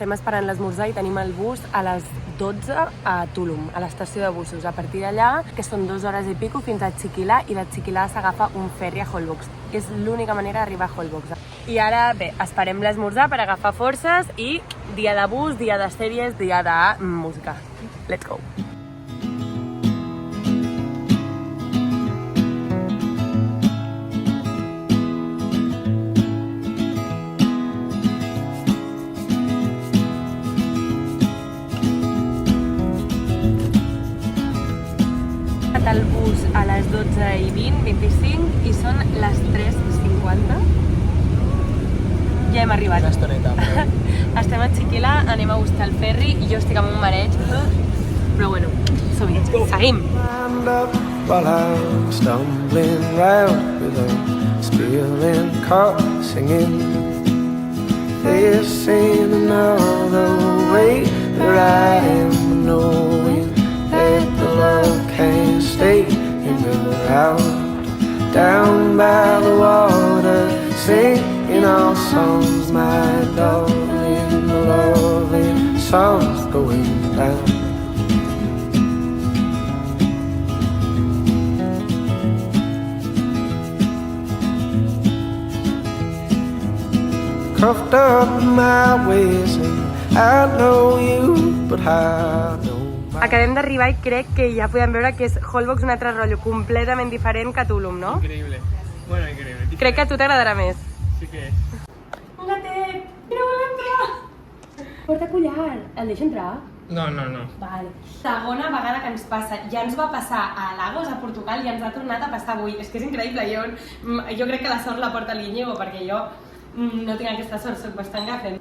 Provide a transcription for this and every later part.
estem esperant l'esmorzar i tenim el bus a les 12 a Tulum, a l'estació de busos. A partir d'allà, que són 2 hores i pico, fins a Chiquilà, i de Chiquilà s'agafa un ferri a Holbox. És l'única manera d'arribar a Holbox. I ara, bé, esperem l'esmorzar per agafar forces i dia de bus, dia de sèries, dia de música. Let's go! El bus a les 12:20, 25 i són les 3:50. Ja hem arribat. Una estoneta. Estem a Chiquilà, anem a buscar el ferri i jo estic amb un mareig. Però bueno, som-hi. Seguim! While I'm stumbling round with a spilling cup singing this in another way that I am knowing that the love can't stay in the out down by the water singing our songs, my darling, the lovely sun's going down. Cuffed up my ways and I know you, but I know. Acabem d'arribar i crec que ja podem veure que és Holbox un altre rotllo completament diferent que Tulum, no? Increïble. Bueno, increïble. Crec que a tu t'agradarà més. Sí que és. Un gatet! No vol entrar! Porta collar. El deixa entrar? No. Vale. Segona vegada que ens passa. Ja ens va passar a Lagos, a Portugal, i ens ha tornat a passar avui. És que és increïble. Jo crec que la sort la porta l'Iñigo, perquè jo no tinc aquesta sort, soc bastant gafe.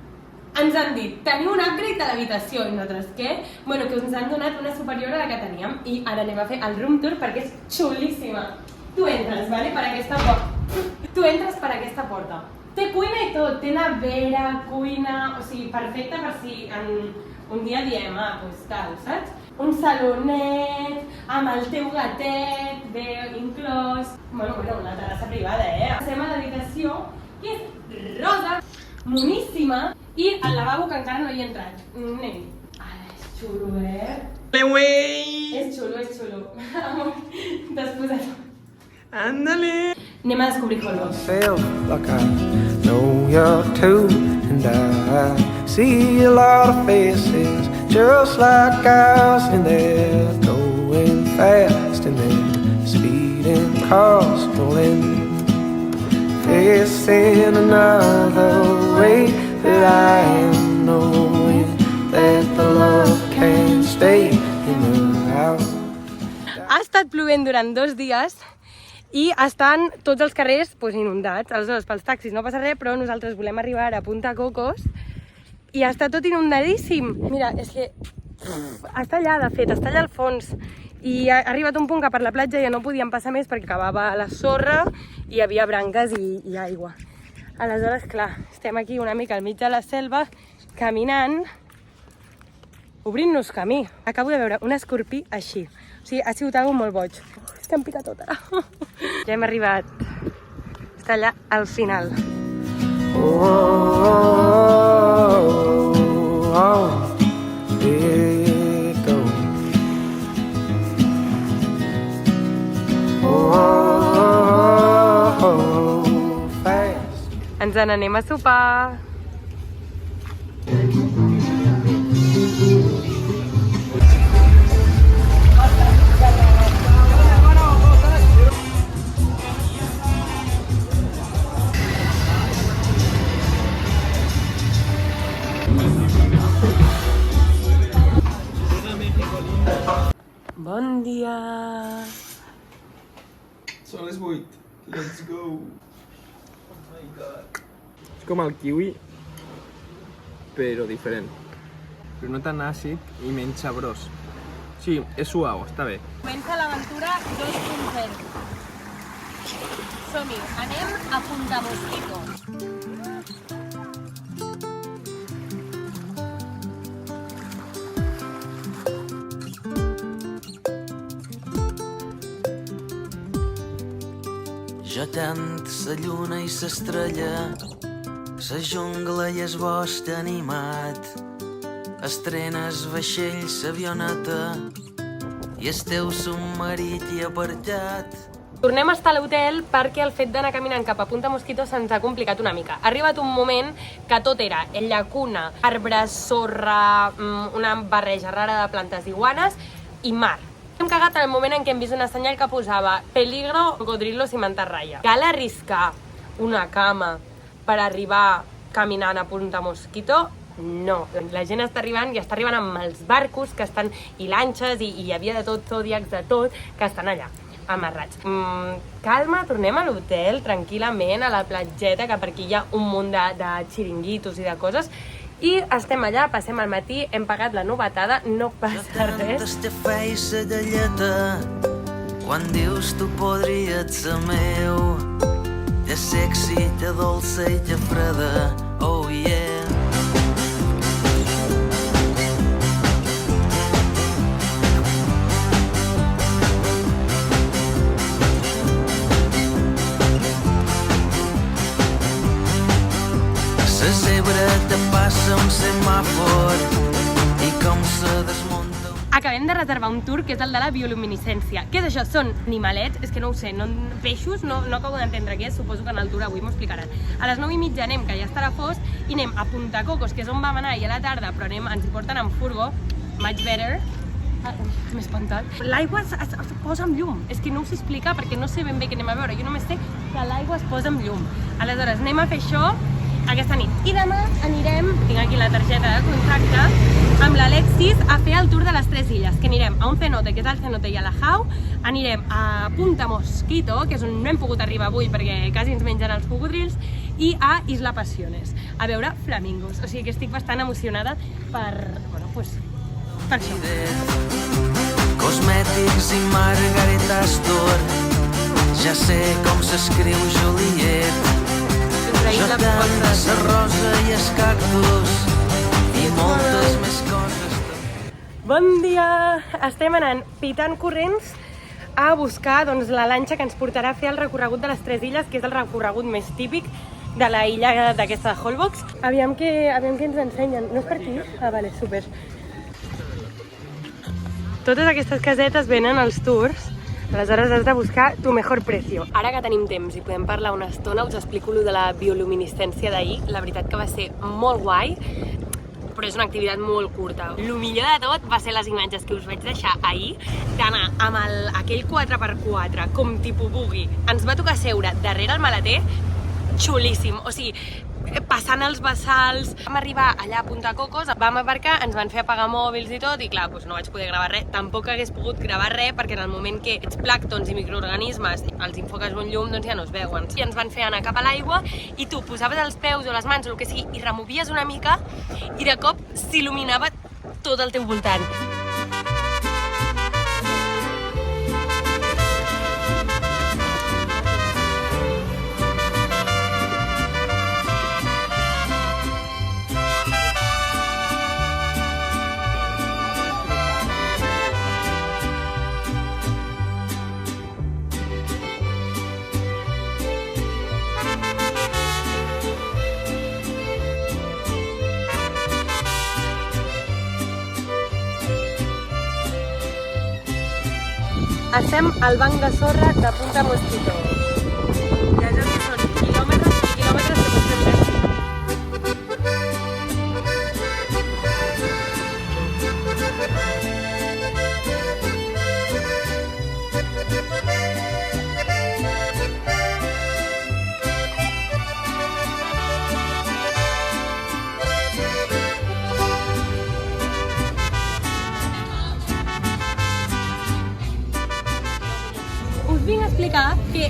Ens han dit, teniu un upgrade a l'habitació, i nosaltres què? Bueno, que ens han donat una superior a la que teníem, i ara anem a fer el room tour perquè és xulíssima. Tu entres, vale, per aquesta porta. Tu entres per aquesta porta. Té cuina i tot, té nevera, cuina, o sigui, perfecte per si en un dia diem, doncs tal, saps? Un salonet, amb el teu gatet, bé inclòs. Bueno, una terrassa privada, Passem a l'habitació, que és rosa, moníssima, i el lavabo que encara no hi he entrat. Anem. Ara és xulo, És xulo. T'has posat. Ándale. Anem a descobrir Holbox. Myself like I know you too, and I see a lot of faces just like ours, and they're going fast and they're speeding cars rolling. This in another way that I am knowing that the love can't stay in the house. Ha estat plovent durant 2 dies i estan tots els carrers inundats. Aleshores, pels taxis no passa res, però nosaltres volem arribar a Punta Cocos i està tot inundadíssim. Mira, és que està allà, de fet, està allà al fons. I ha arribat un punt que per la platja ja no podíem passar més perquè acabava la sorra i hi havia branques i aigua. Aleshores, clar, estem aquí una mica al mig de la selva, caminant, obrint-nos camí. Acabo de veure un escorpí així. O sigui, ha sigut algo molt boig. És que em pica tot ara. Ja hem arribat. Està allà al final. Ens n'anem a sopar. Bon dia! Són les 8. Let's go. Oh my god. És com el kiwi, però diferent. Però no tan àcid i menys sabrós. Sí, és suau, està bé. Comença l'aventura 2.0. Som-hi, anem a Punta Mosquito. Jo tant sa lluna i s'estrella, sa jungla i el bosc animat, estrenes vaixell, s'avioneta i el teu submarí t'hi ha apartat. Tornem a estar a l'hotel perquè el fet d'anar caminant cap a Punta Mosquito se'ns ha complicat una mica. Ha arribat un moment que tot era llacuna, arbres, sorra, una barreja rara de plantes d'iguanes i mar. Hem cagat en el moment en què hem vist una senyal que posava peligro, cocodrilos i mantarraya. Cal arriscar una cama per arribar caminant a Punta Mosquito? No. La gent està arribant i està arribant amb els barcos que estan, i lanxes, i hi havia de tot, zodiacs de tot, que estan allà amarrats. Calma, tornem a l'hotel tranquil·lament, a la platgeta, que per aquí hi ha un munt de xiringuitos i de coses, i estem allà, passem el matí, hem pagat la novetada, no passa res. Te feis la galleta quan dius tu podries ser meu. Te sexy, te dolça i te freda, oh yeah. La zebra te passa un semàfor i com se desmunta. Acabem de reservar un tour que és el de la bioluminescència. Què és això? Són animalets, és que no ho sé, peixos, no acabo d'entendre què és, suposo que en el tour avui m'ho explicaran. A les 9:30 anem, que ja estarà fosc, i anem a Punta Cocos, que és on vam anar, i a la tarda, però ens hi porten amb furgo, much better. M'he espantat. L'aigua es posa amb llum, és que no us explica perquè no sé ben bé què anem a veure, jo només sé que l'aigua es posa amb llum. Aleshores, anem a fer això aquesta nit. I demà anirem, tinc aquí la targeta de contacte, amb l'Alexis a fer el tour de les 3 illes, que anirem a un cenote, que és el cenote i a la Jau, anirem a Punta Mosquito, que és on no hem pogut arribar avui perquè quasi ens mengen els cocodrils, i a Isla Pasiones, a veure flamingos. O sigui que estic bastant emocionada per això. Cosmètics i Margarita Astor, ja sé com s'escriu Juliet. Jordan, la rosa i els cactus i moltes més coses. Bon dia! Estem anant pitant corrents a buscar la lanxa que ens portarà a fer el recorregut de les 3 illes, que és el recorregut més típic de la illa d'aquesta de Holbox. Aviam què ens ensenyen. No és per aquí? Ah, vale, super. Totes aquestes casetes venen als tours, aleshores has de buscar tu mejor precio. Ara que tenim temps i podem parlar una estona, us explico lo de la bioluminescència d'ahir. La veritat que va ser molt guai, però és una activitat molt curta. El millor de tot va ser les imatges que us vaig deixar ahir, d'anar amb aquell 4x4, com tipus buggy. Ens va tocar seure darrere el maleter, xulíssim, o sigui, passant els bassals. Vam arribar allà a Punta Cocos, vam aparcar, ens van fer apagar mòbils i tot, i clar, no vaig poder gravar res. Tampoc hagués pogut gravar res, perquè en el moment que ets plànctons i microorganismes els enfoques un llum, doncs ja no es veuen. I ens van fer anar cap a l'aigua, i tu posaves els peus o les mans o el que sigui, i removies una mica, i de cop s'il·luminava tot el teu voltant. Estem al banc de sorra de Punta Mosquito. Ja que són quilòmetres i quilòmetres que potser fem. Us vinc a explicar que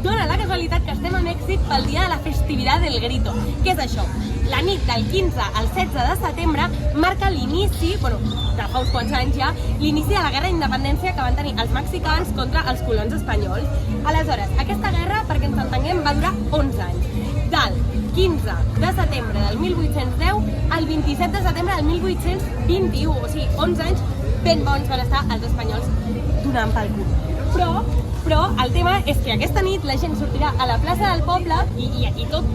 dona la casualitat que estem a Mèxic pel dia de la festivitat del Grito. Què és això? La nit del 15 al 16 de setembre marca l'inici, de fa uns quants anys ja, l'inici de la guerra d'independència que van tenir els mexicans contra els colons espanyols. Aleshores, aquesta guerra, perquè ens entenguem, va durar 11 anys. Del 15 de setembre del 1810 al 27 de setembre del 1821. O sigui, 11 anys ben bons van estar els espanyols donant pel cul. Però Però el tema és que aquesta nit la gent sortirà a la plaça del poble i tot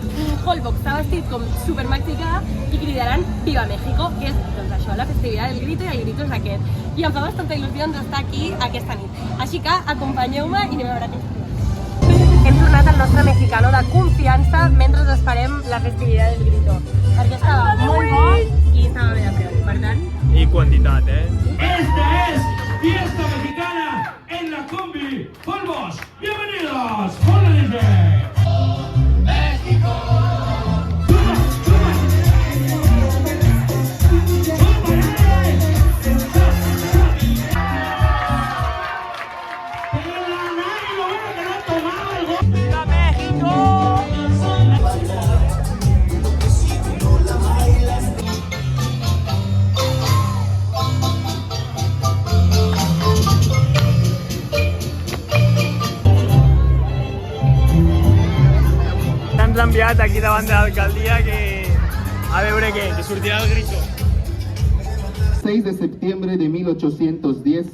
Holbox està vestit com supermexicà i cridaran Viva México, que és doncs això, la festivitat del grito, i el grito és aquest. I em fa bastanta il·lusió estar aquí aquesta nit. Així que acompanyeu-me i anem a veure què hem tornat al nostre mexicano de confiança mentre esperem la festivitat del grito. Perquè estava molt bo i estava bé de preu, per tant... I quantitat, Esta es Fiesta Mexicana en la Combi Holbox. ¡Bienvenidos! ¡Hola desde México! Ens han enviat aquí davant de l'alcaldia a veure què, que sortirà el grito. 6 de septiembre de 1810,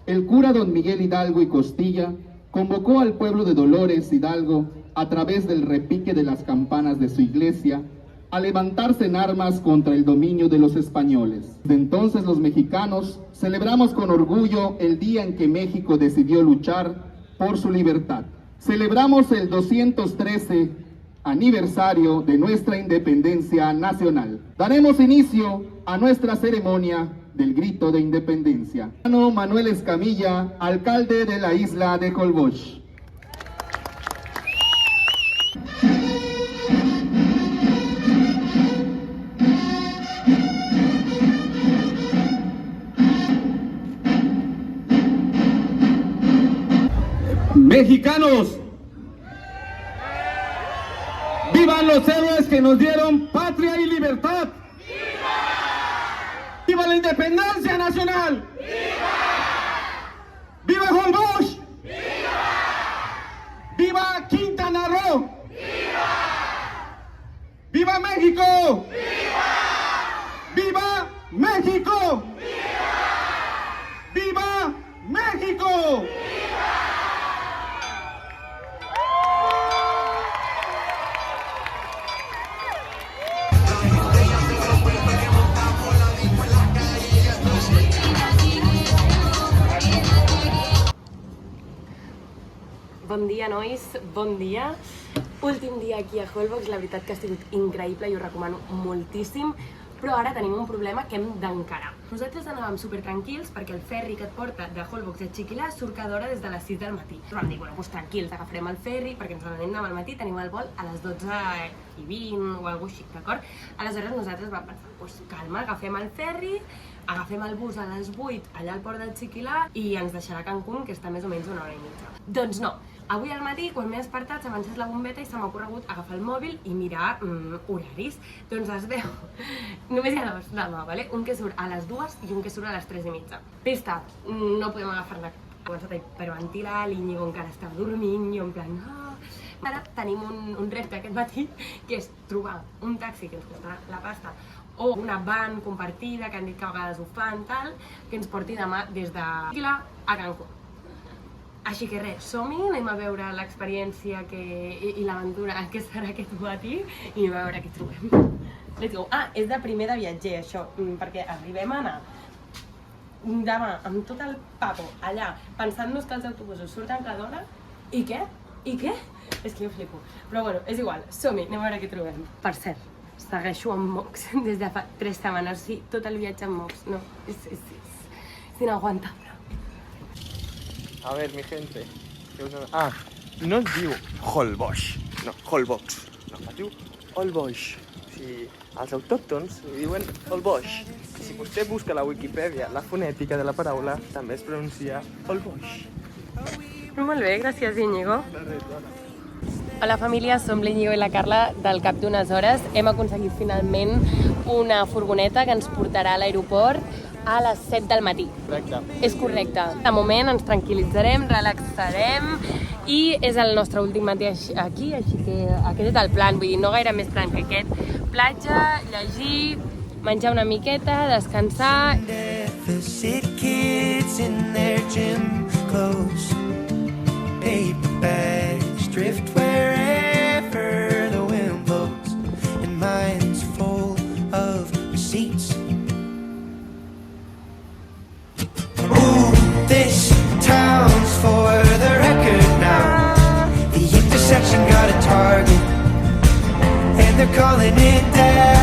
el cura don Miguel Hidalgo y Costilla convocó al pueblo de Dolores Hidalgo a través del repique de las campanas de su iglesia a levantarse en armas contra el dominio de los españoles. Desde entonces los mexicanos celebramos con orgullo el día en que México decidió luchar por su libertad. Celebramos el 213 aniversario de nuestra independencia nacional. Daremos inicio a nuestra ceremonia del grito de independencia. Manuel Escamilla, alcalde de la isla de Holbox. Mexicanos, ¡vivan los héroes que nos dieron patria y libertad! ¡Viva! ¡Viva la independencia nacional! ¡Viva! ¡Viva Holbox! ¡Viva! ¡Viva Quintana Roo! ¡Viva! ¡Viva México! ¡Viva! ¡Viva México! ¡Viva! ¡Viva México! Bon dia, nois, bon dia. Últim dia aquí a Holbox, la veritat que ha sigut increïble i ho recomano moltíssim, però ara tenim un problema que hem d'encarar. Nosaltres anàvem super tranquils perquè el ferri que et porta de Holbox a Chiquilà surt cada hora des de les 6 del matí. Vam dir, bueno, doncs tranquils, agafarem el ferri perquè ens n'anem demà al matí, tenim el vol a les 12:20 o alguna cosa així, d'acord? Aleshores nosaltres vam pensar, doncs calma, agafem el ferri, agafem el bus a les 8 allà al port de Chiquilà i ens deixarà a Cancún, que està més o menys una hora i mitja. Doncs no. Avui al matí, quan m'he despertat, s'ha encès la bombeta i se m'ha ocorregut agafar el mòbil i mirar horaris. Doncs es veu, només hi ha dos demà, ¿vale? Un que surt a les 2 i un que surt a les 3:30. Pista, no podem agafar-la, començat a hiperventilar, l'Iñigo encara estava dormint, i jo en plan, no. Ara tenim un repte aquest matí, que és trobar un taxi que ens costarà la pasta o una van compartida, que han dit que a vegades ho fan, tal, que ens porti demà des de Chiquilà a Cancún. Així que res, som-hi, anem a veure l'experiència i l'aventura que serà aquest matí i anem a veure què trobem. Let's go. Ah, és de primer de viatger, això, perquè arribem a anar demà amb tot el papo allà, pensant-nos que els autobusos surten cada hora. I què? I què? És que jo flipo. Però bueno, és igual, som-hi, anem a veure què trobem. Per cert, segueixo amb mocs des de fa 3 setmanes, sí, tot el viatge amb mocs, no, és inaguantable. A ver, mi gente. Ah, no es diu Holbox, no, Holbox. No, es diu Holbox. O sigui, els autòctons li diuen Holbox. I si vostè busca a la Wikipedia la fonètica de la paraula, també es pronuncia Holbox. Molt bé, gràcies, Íñigo. Hola família, som l'Íñigo i la Carla. Del cap d'unes hores hem aconseguit finalment una furgoneta que ens portarà a l'aeroport a les 7 del matí. Correcte. És correcte. De moment ens tranquil·litzarem, relaxarem i és el nostre últim matí aquí, així que aquest és el plan, vull dir, no gaire més plan que aquest. Platja, llegir, menjar una miqueta, descansar. paper bags drift wherever the wind blows, and mine's full of receipts. Ooh, this town's for the record now. The intersection got a target, and they're calling it down.